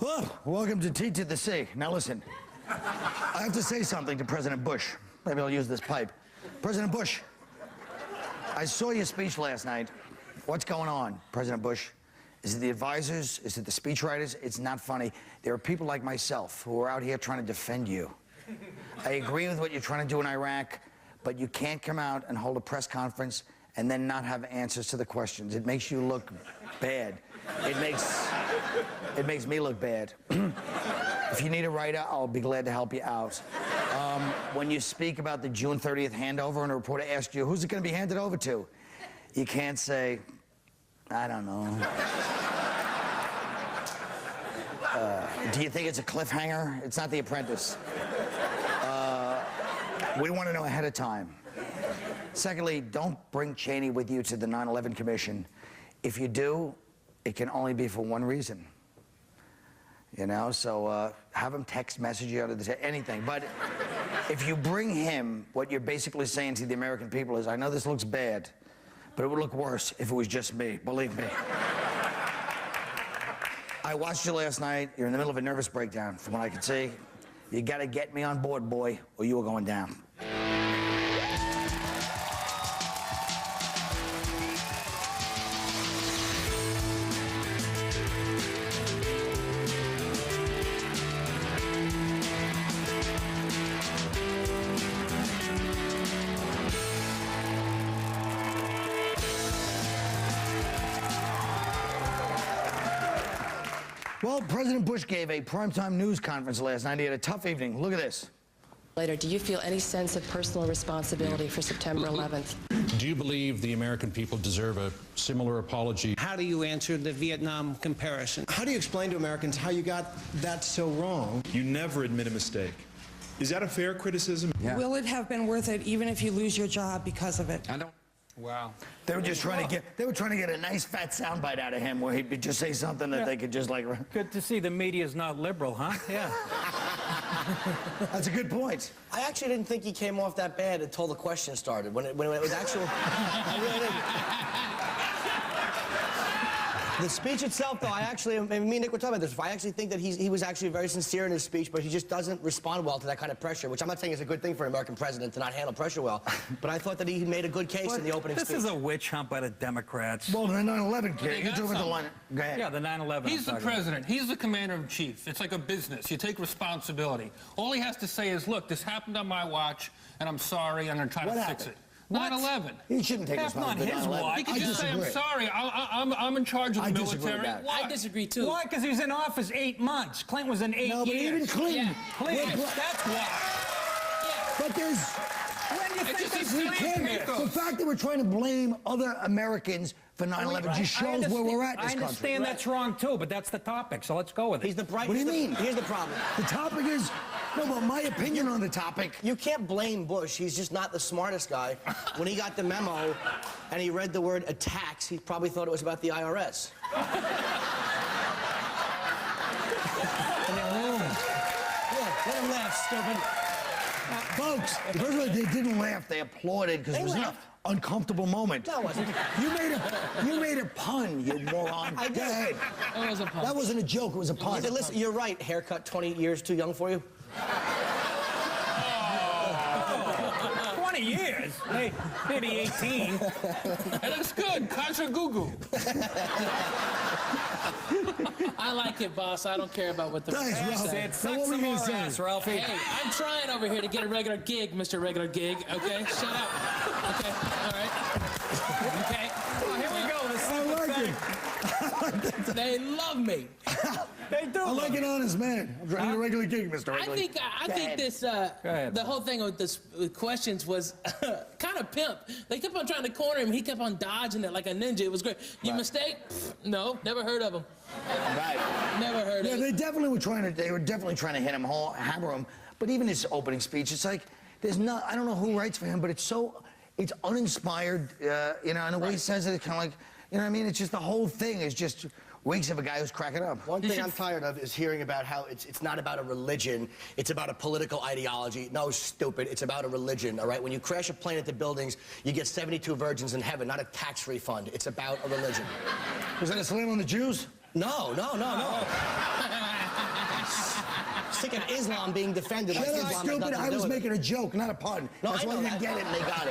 Welcome to T to the C. Now listen, I have to say something to President Bush. Maybe I'll use this pipe. President Bush, I saw your speech last night. What's going on, President Bush? Is it the advisors? Is it the speechwriters? It's not funny. There are people like myself who are out here trying to defend you. I agree with what you're trying to do in Iraq, but you can't come out and hold a press conference and then not have answers to the questions. It makes you look bad. It makes me look bad. If you need a writer, I'll be glad to help you out. When you speak about the June 30th handover and a reporter asks you, who's it going to be handed over to? You can't say, I don't know. Do you think it's a cliffhanger? It's not The Apprentice. We want to know ahead of time. Secondly, don't bring Cheney with you to the 9/11 Commission. If you do, it can only be for one reason. You know, so have him text message you out of anything. But if you bring him, what you're basically saying to the American people is, I know this looks bad, but it would look worse if it was just me, believe me. I watched you last night. You're in the middle of a nervous breakdown, from what I can see. You gotta get me on board, boy, or you are going down. Well, President Bush gave a primetime news conference last night. He had a tough evening. Look at this. Later, do you feel any sense of personal responsibility for September 11th? Do you believe the American people deserve a similar apology? How do you answer the Vietnam comparison? How do you explain to Americans how you got that so wrong? You never admit a mistake. Is that a fair criticism? Yeah. Will it have been worth it even if you lose your job because of it? I don't. Wow. They were just trying to get a nice fat soundbite out of him where he'd just say something that they could just like. Good to see the media's not liberal, huh? Yeah. That's a good point. I actually didn't think he came off that bad until the question started. When it was actual. I really didn't. The speech itself, though, me and Nick were talking about this. I actually think that he was actually very sincere in his speech, but he just doesn't respond well to that kind of pressure, which I'm not saying is a good thing for an American president to not handle pressure well. But I thought that he made a good case in the opening speech. This is a witch hunt by the Democrats. Well, the 9/11 kid. You're doing the line. Go ahead. Yeah, the 9/11. He's the president. He's the commander-in-chief. It's like a business. You take responsibility. All he has to say is, look, this happened on my watch, and I'm sorry, I'm going to try to fix it. 9/11. He shouldn't take That's not his watch. He can just say, I'm sorry, I'm in charge of the military. I disagree, too. Why? Because he was in office 8 months. Clinton was in 8 years. No, but even Clinton. Yeah. Clinton, that's why. But there's... The fact that we're trying to blame other Americans for 9/11 just shows where we're at in this country. I understand that's wrong, too, but that's the topic, so let's go with it. He's the bright. What do you mean? Here's the problem. The topic is... No, but my opinion on the topic... You can't blame Bush. He's just not the smartest guy. When he got the memo and he read the word attacks, he probably thought it was about the IRS. Yeah, let him laugh, stupid. Folks, first of all, they didn't laugh. They applauded because it was an uncomfortable moment. No, it wasn't. You made a pun, you moron. I did. Go ahead. It was a pun. That wasn't a joke. It was a pun. Listen, you're right. Haircut 20 years too young for you? 20 years? Maybe 18. It looks good. Contra Gugu. I like it, boss. I don't care about what the Nice, Ralphie. It So sucks what were some you more gonna say? ass, Ralphie. Hey, I'm trying over here to get a regular gig, Mr. Regular Gig, okay? Shut up. Okay, all right. Okay. Oh, here we go. This is I like it. They love me. They do. I like an honest man. I'm trying to regular gig, Mr. I Regular. think this, the whole thing with this with questions was kind of pimp. They kept on trying to corner him. He kept on dodging it like a ninja. It was great. You mistake? Pfft, no, never heard of him. Right. Never heard of him. They were definitely trying to hit him, hammer him. But even his opening speech, it's like, I don't know who writes for him, but it's uninspired, you know, and the way he says it, it's kind of like, you know what I mean? It's just the whole thing is just reeks of a guy who's cracking up. One thing I'm tired of is hearing about how it's not about a religion, it's about a political ideology. No, stupid, it's about a religion, all right? When you crash a plane at the buildings, you get 72 virgins in heaven, not a tax refund. It's about a religion. Was that a slam on the Jews? No. sick of Islam being defended. Shut like up, Islam had stupid. nothing to I do was with it. making a joke, not a pun. No, That's I why know you didn't that. get it and they got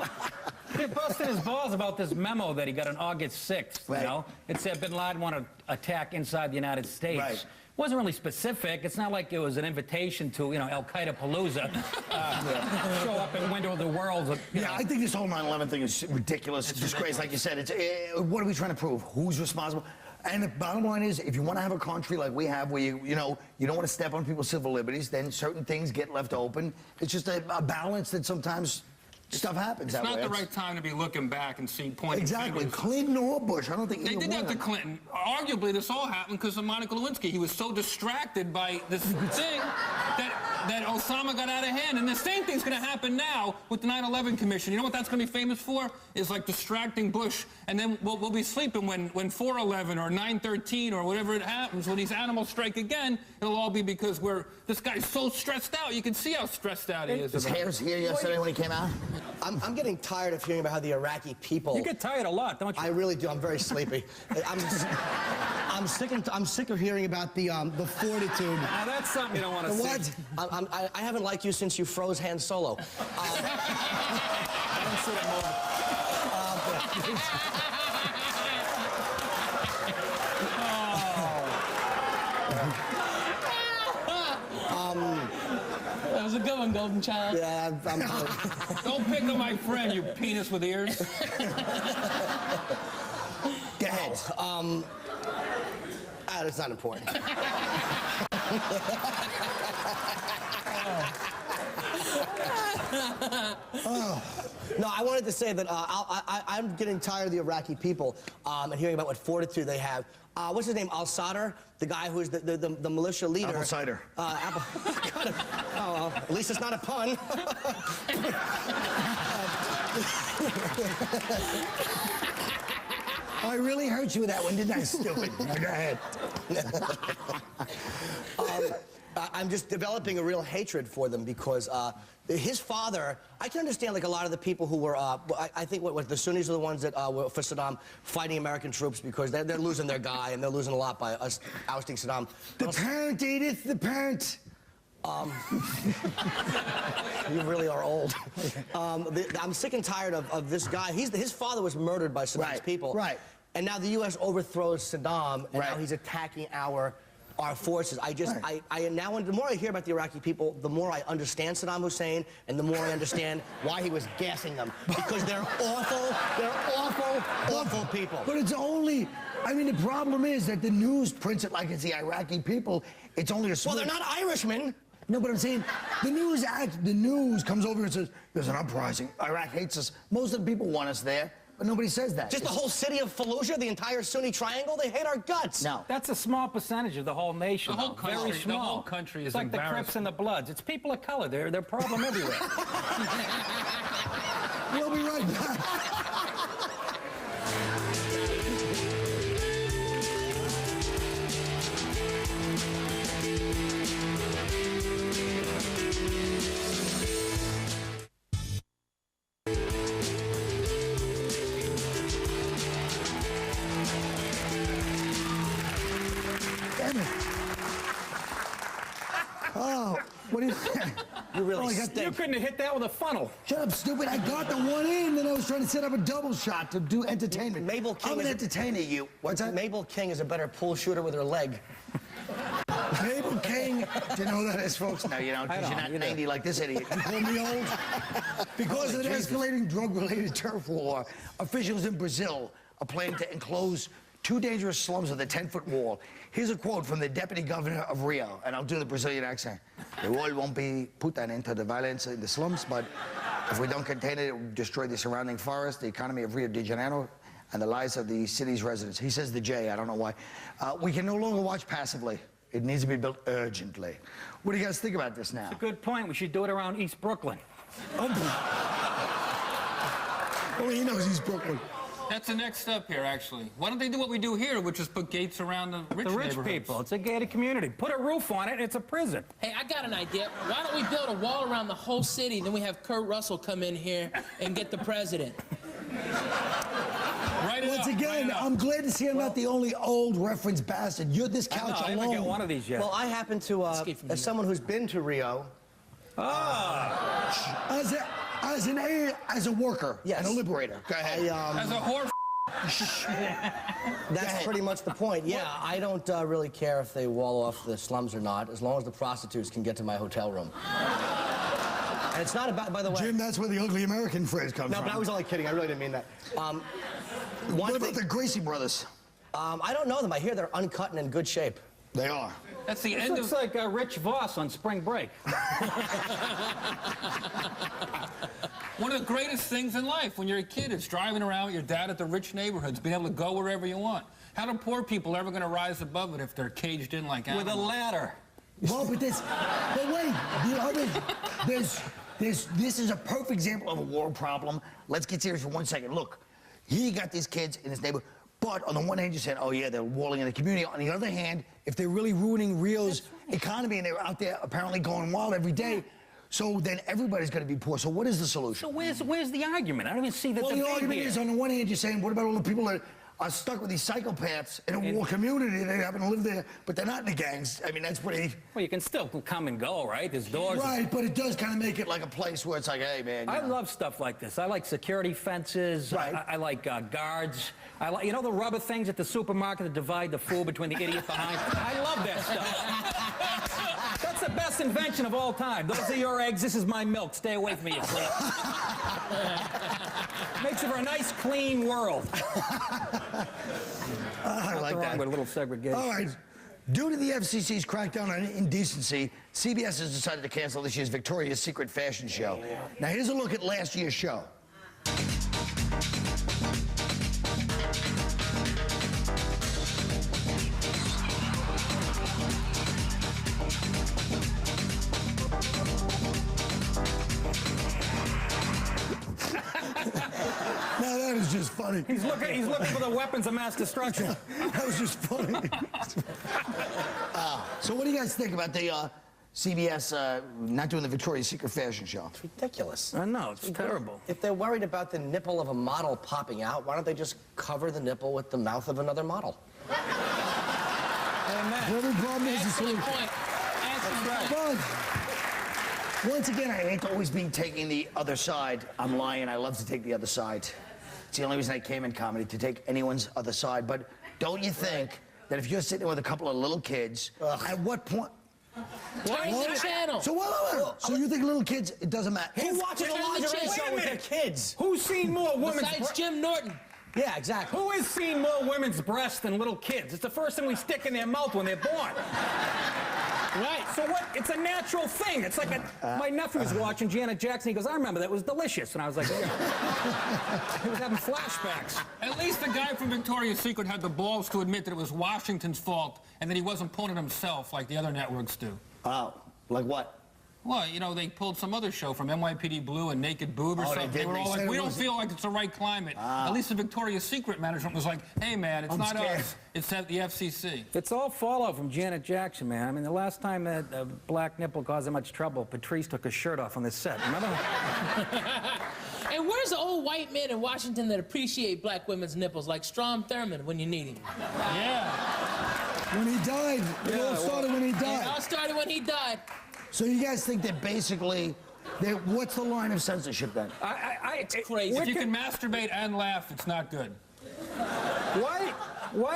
it. They're busting his balls about this memo that he got on August 6th, Right. you know? It said bin Laden wanted to attack inside the United States. Right. It wasn't really specific. It's not like it was an invitation to, Al-Qaeda Palooza. Show up in Window of the World. Yeah, I think this whole 9/11 thing is ridiculous. It's disgrace, like you said. It's what are we trying to prove? Who's responsible? And the bottom line is, if you want to have a country like we have, where you don't want to step on people's civil liberties, then certain things get left open. It's just a balance that sometimes stuff happens that way. It's not the right time to be looking back and seeing pointing Exactly. fingers. Clinton or Bush. I don't think They either did one that of to them. Clinton. Arguably, this all happened because of Monica Lewinsky. He was so distracted by this thing that Osama got out of hand. And the same thing's going to happen now with the 9/11 Commission. You know what that's going to be famous for? Is like distracting Bush. And then we'll be sleeping when 4/11 or 9/13 or whatever it happens, when these animals strike again, it'll all be because this guy's so stressed out. You can see how stressed out he is. His hair was here yesterday when he came out. I'm getting tired of hearing about how the Iraqi people. You get tired a lot, don't you? I really do. I'm very sleepy. I'm sick of hearing about the fortitude. Now, that's something you don't want to see. What? I haven't liked you since you froze Han Solo. I don't see that movie. That was a good one, Golden Child. Yeah, I'm Don't pick on my friend, you penis with ears. Go ahead. That's not important. No, I wanted to say that I'm getting tired of the Iraqi people and hearing about what fortitude they have. What's his name? Al-Sadr, the guy who's the militia leader. Apple cider. Apple. Oh, well, at least it's not a pun. I really hurt you with that one, didn't I, stupid? Go ahead. I'm just developing a real hatred for them because his father, I can understand like a lot of the people who were, I think what the Sunnis are the ones that were for Saddam fighting American troops because they're losing their guy and they're losing a lot by us ousting Saddam. The parent, Edith, the parent. You really are old. I'm sick and tired of this guy. His father was murdered by Saddam's people. Right. And now the U.S. overthrows Saddam, and Right. now he's attacking our forces. Now, the more I hear about the Iraqi people, the more I understand Saddam Hussein, and the more I understand why he was gassing them. Because they're awful people. But it's only, the problem is that the news prints it like it's the Iraqi people. It's only a small... Well, they're not Irishmen. No, but I'm saying the news comes over and says, there's an uprising. Iraq hates us. Most of the people want us there, but nobody says that. Just the whole city of Fallujah, the entire Sunni triangle, they hate our guts. No. That's a small percentage of the whole nation. The whole country- Very the small. whole country is It's like the embarrassed. Crips and the Bloods. It's people of color. They're a problem everywhere. We'll be right back. Damn it. Oh, what do you... You really I got stink. You couldn't have hit that with a funnel. Shut up, stupid. I got the one in, then I was trying to set up a double shot to do entertainment. Mabel King I'm an is- entertainer, you. What's that? Mabel King is a better pool shooter with her leg. Mabel King. Do you know who that is, folks? No, you don't, I because you're don't not either. 90 like this idiot. You call me old? Because of the escalating drug-related turf war, officials in Brazil are planning to enclose 2 dangerous slums with a 10-foot wall. Here's a quote from the deputy governor of Rio, and I'll do the Brazilian accent. The wall won't be put an end to the violence in the slums, but if we don't contain it, it will destroy the surrounding forest, the economy of Rio de Janeiro, and the lives of the city's residents. He says the J, I don't know why. We can no longer watch passively. It needs to be built urgently. What do you guys think about this now? Good point. We should do it around East Brooklyn. Oh, he knows he's Brooklyn. That's the next step here, actually. Why don't they do what we do here, which is put gates around the rich The rich neighborhoods? people. It's a gated community. Put a roof on it, it's a prison. Hey, I got an idea. Why don't we build a wall around the whole city, then we have Kurt Russell come in here and get the president? Right Write it Once up, again, write it up. I'm glad to see I'm not the only old reference bastard. You're this couch I alone. didn't get one of these yet. Well, I happen to, as someone who's been to Rio, As a worker Yes. and a liberator. Go ahead. As a whore. That's pretty much the point. Yeah, I don't really care if they wall off the slums or not, as long as the prostitutes can get to my hotel room. And it's not about, by the way. Jim, that's where the ugly American phrase comes No, from. but I was only kidding. I really didn't mean that. What about the Gracie brothers? I don't know them. I hear they're uncut and in good shape. They are. That's the This end looks of. like Rich Voss on spring break. One of the greatest things in life when you're a kid is driving around with your dad at the rich neighborhoods, being able to go wherever you want. How do poor people ever going to rise above it if they're caged in like animals? With a ladder. Well, but wait, the other, this is a perfect example of a world problem. Let's get serious for 1 second. Look, he got these kids in his neighborhood, but on the one hand, you said, oh yeah, they're walling in the community. On the other hand, if they're really ruining Rio's economy and they're out there apparently going wild every day, so then everybody's going to be poor. So what is the solution? So where's the argument? I don't even see that Well, the debate argument here. is, on the one hand, you're saying, what about all the people that are stuck with these psychopaths in a war community? They happen to live there, but they're not in the gangs. I mean, that's pretty... Well, you can still come and go, right? There's doors. Right, but it does kind of make it like a place where it's like, hey, man. I love stuff like this. I like security fences. Right. I like guards. I like, you know, the rubber things at the supermarket that divide the food between the idiot behind. I love that stuff. That's the best invention of all time. Those are your eggs. This is my milk. Stay away from me, you freak. Makes it for a nice, clean world. I like that. With a little segregation. All right. Due to the FCC's crackdown on indecency, CBS has decided to cancel this year's Victoria's Secret fashion show. Now, here's a look at last year's show. Now, that is just funny. He's looking for the weapons of mass destruction. That was just funny. So what do you guys think about the CBS not doing the Victoria's Secret fashion show? It's ridiculous. I know, it's terrible. If they're worried about the nipple of a model popping out, why don't they just cover the nipple with the mouth of another model? Every problem is a solution. But once again, I hate to always be taking the other side. I'm lying. I love to take the other side. It's the only reason I came in comedy, to take anyone's other side. But don't you think that if you're sitting with a couple of little kids, at what point... Turn the channel. So so you think little kids, it doesn't matter? Who watches a Turn the lingerie channel. show with their kids? Who's seen more women's... Besides Jim Norton. Yeah, exactly. Who has seen more women's breasts than little kids? It's the first thing we stick in their mouth when they're born. Right. So what? It's a natural thing. It's like my nephew was watching Janet Jackson. He goes, I remember that was delicious. And I was like, yeah. He was having flashbacks. At least the guy from Victoria's Secret had the balls to admit that it was Washington's fault and that he wasn't pulling it himself like the other networks do. Oh, like what? Well, you know, they pulled some other show from NYPD Blue and Naked Boob or Oh, they something. did. They were They all said like, it we don't was- feel like it's the right climate. At least the Victoria's Secret management was like, hey, man, it's I'm not scared. us. It's at the FCC. It's all fallout from Janet Jackson, man. I mean, the last time that black nipple caused that much trouble, Patrice took his shirt off on this set. Remember? And where's the old white men in Washington that appreciate black women's nipples, like Strom Thurmond when you need him? Yeah. When he died. It all started when he It died. all started when he died. So you guys think that basically, what's the line of censorship then? It's crazy. If you can masturbate and laugh, it's not good. Why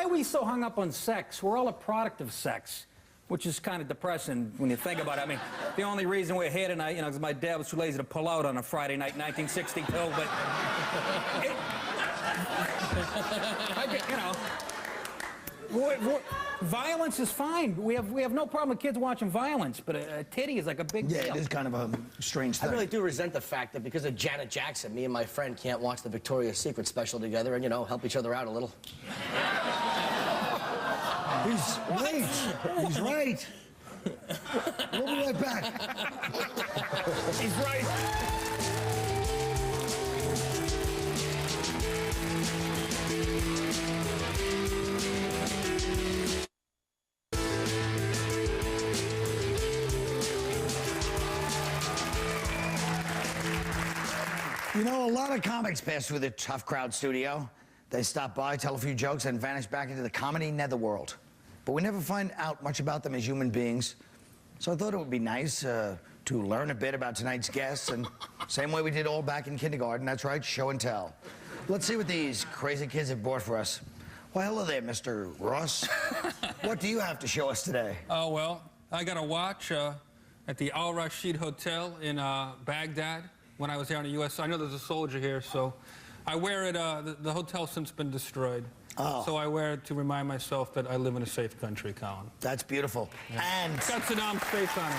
are we so hung up on sex? We're all a product of sex, which is kind of depressing when you think about it. I mean, the only reason we're here tonight, you know, because my dad was too lazy to pull out on a Friday night in 1962, but... violence is fine. We have no problem with kids watching violence, but a titty is like a big deal. Yeah, it is kind of a strange thing. I really do resent the fact that because of Janet Jackson, me and my friend can't watch the Victoria's Secret special together and, you know, help each other out a little. He's right. He's right. We'll be right back. He's right. You know, a lot of comics pass through the Tough Crowd studio. They stop by, tell a few jokes, and vanish back into the comedy netherworld. But we never find out much about them as human beings. So I thought it would be nice to learn a bit about tonight's guests, and same way we did all back in kindergarten. That's right, show and tell. Let's see what these crazy kids have brought for us. Well, hello there, Mr. Ross. What do you have to show us today? Oh, well, I got a watch at the Al Rashid Hotel in Baghdad when I was there on the U.S. I know there's a soldier here, so I wear it. The hotel's since been destroyed. Oh. So I wear it to remind myself that I live in a safe country, Colin. That's beautiful. Yeah. And it's got Saddam's face on it.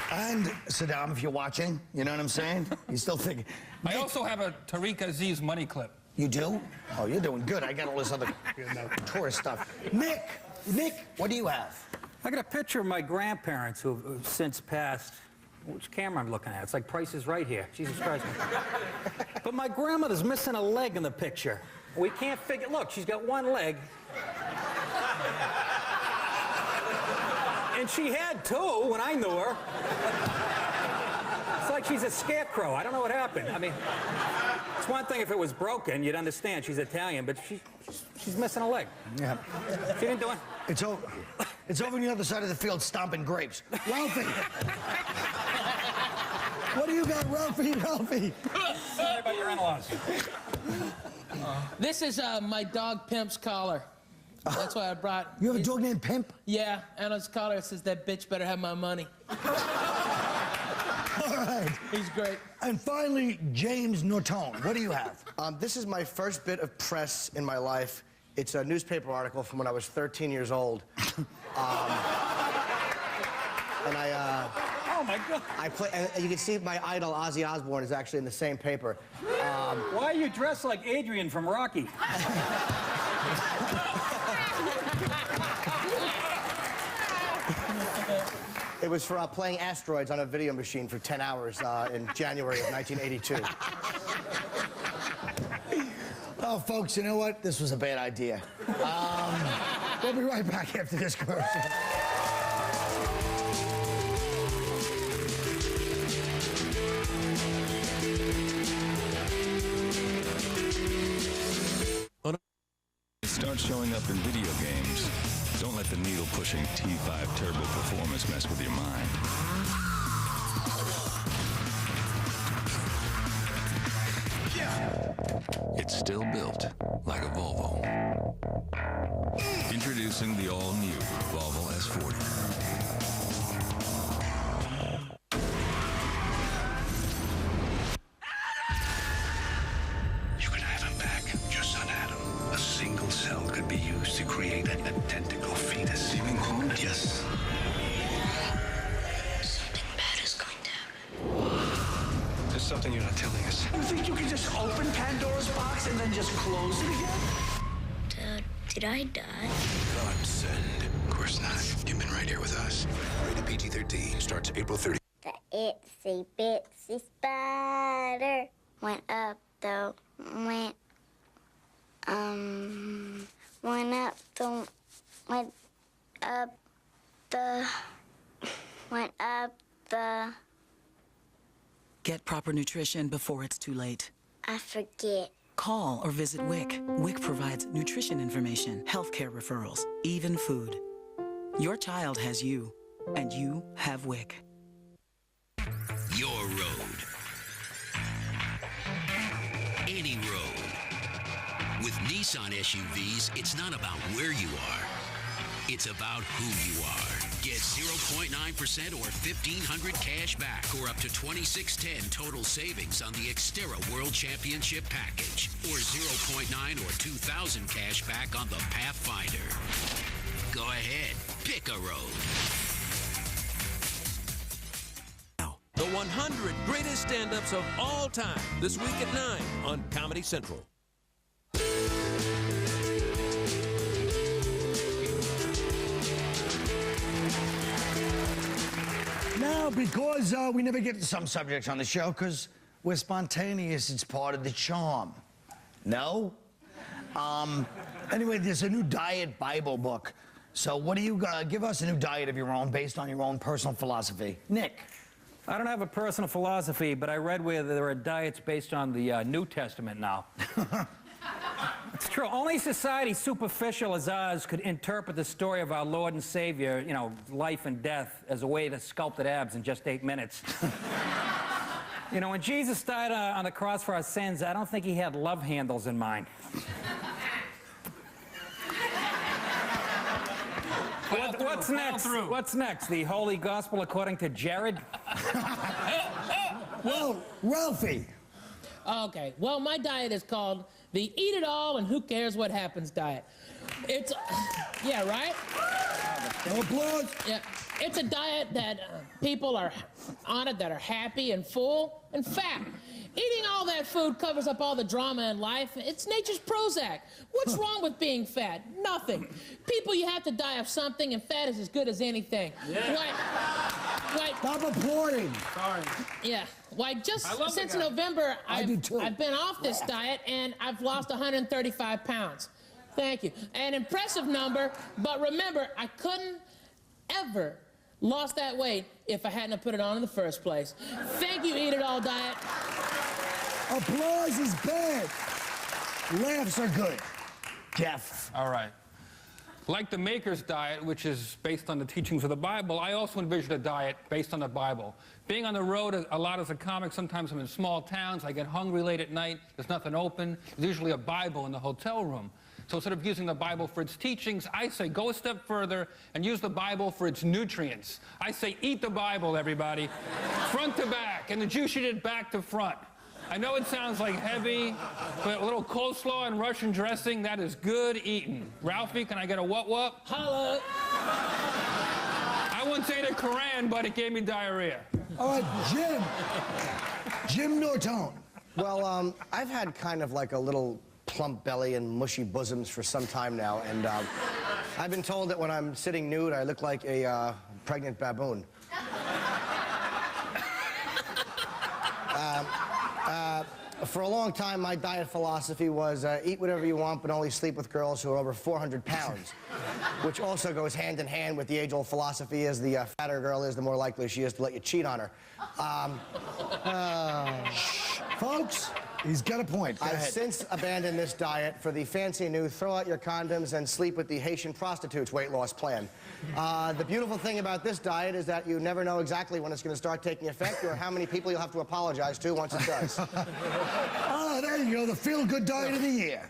And Saddam, if you're watching, you know what I'm saying? You still think... I also have a Tariq Aziz money clip. You do? Oh, you're doing good. I got all this other tourist stuff. Nick, what do you have? I got a picture of my grandparents who've since passed. Which camera I'm looking at? It's like Price is Right here. Jesus Christ. But my grandmother's missing a leg in the picture. We can't figure... Look, she's got one leg. And she had two when I knew her. It's like she's a scarecrow. I don't know what happened. I mean, it's one thing if it was broken, you'd understand. She's Italian, but she's missing a leg. Yeah. She didn't do it. It's over on the other side of the field stomping grapes. Ralphie! What do you got, Ralphie? Sorry about your in-laws. This is my dog Pimp's collar. That's why I brought... You have a dog named Pimp? Yeah, and on his collar it says, "That bitch better have my money." All right. He's great. And finally, James Norton. What do you have? This is my first bit of press in my life. It's a newspaper article from when I was 13 years old. And I... Oh, my God. And you can see my idol, Ozzy Osbourne, is actually in the same paper. Why are you dressed like Adrian from Rocky? It was for playing asteroids on a video machine for 10 hours in January of 1982. Oh, folks, you know what? This was a bad idea. We'll be right back after this commercial. Start showing up in video games. Don't let the needle-pushing T5 Turbo performance mess with your mind. It's still built like a Volvo. Introducing the all-new Volvo S40. You could have him back, your son Adam. A single cell could be used to create an identical fetus. Even clone? Yes. Something bad is going to happen. There's something you're not telling us. You think you can just open Pandora's box and then just close it again? Dad, did I die? God send. Of course not. You've been right here with us. Rated PG-13. Starts April 30th. The itsy bitsy spider went up the went up the. Get proper nutrition before it's too late. I forget. Call or visit WIC. WIC provides nutrition information, healthcare referrals, even food. Your child has you, and you have WIC. Your road. Any road. With Nissan SUVs, it's not about where you are. It's about who you are. Get 0.9% or $1,500 cash back or up to $2,610 total savings on the Xterra World Championship package or 0.9 or $2,000 cash back on the Pathfinder. Go ahead, pick a road. The 100 greatest stand-ups of all time, this week at 9 on Comedy Central. Now, because we never get to some subjects on the show, because we're spontaneous, it's part of the charm. No? Anyway, there's a new diet Bible book. So what do you give us a new diet of your own based on your own personal philosophy? Nick. I don't have a personal philosophy, but I read where there are diets based on the New Testament now. It's true. Only society superficial as ours could interpret the story of our Lord and Savior, you know, life and death, as a way to sculpted abs in just 8 minutes. You know, when Jesus died on the cross for our sins, I don't think he had love handles in mind. What's next? What's next? The Holy Gospel according to Jared? Well, Ralphie. Okay, well, my diet is called the eat it all and who cares what happens diet. It's, yeah, right? No applause. Yeah, it's a diet that people are on it that are happy and full and fat. Eating all that food covers up all the drama in life. It's nature's Prozac. What's wrong with being fat? Nothing. People, you have to die of something, and fat is as good as anything. Yeah. Why, stop applauding. Sorry. Yeah. Why, just since November, I've been off this diet, and I've lost 135 pounds. Thank you. An impressive number, but remember, I couldn't ever lost that weight if I hadn't put it on in the first place. Thank you, Eat It All Diet. Applause is bad. Laughs are good. Jeff. All right. Like the Maker's Diet, which is based on the teachings of the Bible, I also envision a diet based on the Bible. Being on the road a lot as a comic, sometimes I'm in small towns, I get hungry late at night, there's nothing open, there's usually a Bible in the hotel room. So instead of using the Bible for its teachings, I say go a step further and use the Bible for its nutrients. I say eat the Bible, everybody, front to back, and the Jews eat it back to front. I know it sounds like heavy, but a little coleslaw and Russian dressing, that is good eating. Ralphie, can I get a what? Holla. I wouldn't say the Quran, but it gave me diarrhea. All right, Jim Norton. Well, I've had kind of like a little plump belly and mushy bosoms for some time now, and I've been told that when I'm sitting nude, I look like a pregnant baboon. For a long time, my diet philosophy was eat whatever you want, but only sleep with girls who are over 400 pounds, which also goes hand in hand with the age-old philosophy as the fatter a girl is, the more likely she is to let you cheat on her. Folks, he's got a point. Go I've ahead. since abandoned this diet for the fancy new throw out your condoms and sleep with the Haitian prostitutes weight loss plan. The beautiful thing about this diet is that you never know exactly when it's going to start taking effect or how many people you'll have to apologize to once it does. Oh, there you go, the feel-good diet of the year.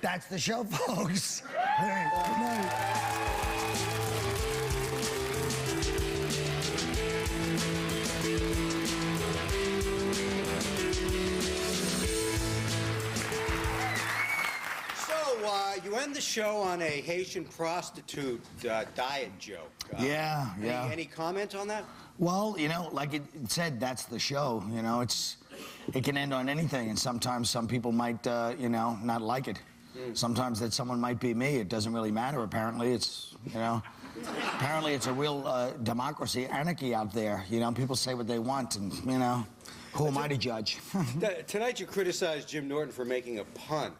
That's the show, folks. All right, good night. You end the show on a Haitian prostitute diet joke. Yeah. Any comment on that? Well, you know, like it said, that's the show. You know, it can end on anything, and sometimes some people might, you know, not like it. Sometimes that someone might be me. It doesn't really matter. Apparently, it's, you know, apparently it's a real democracy, anarchy out there. You know, people say what they want, and you know, who am I to judge? Tonight you criticized Jim Norton for making a pun.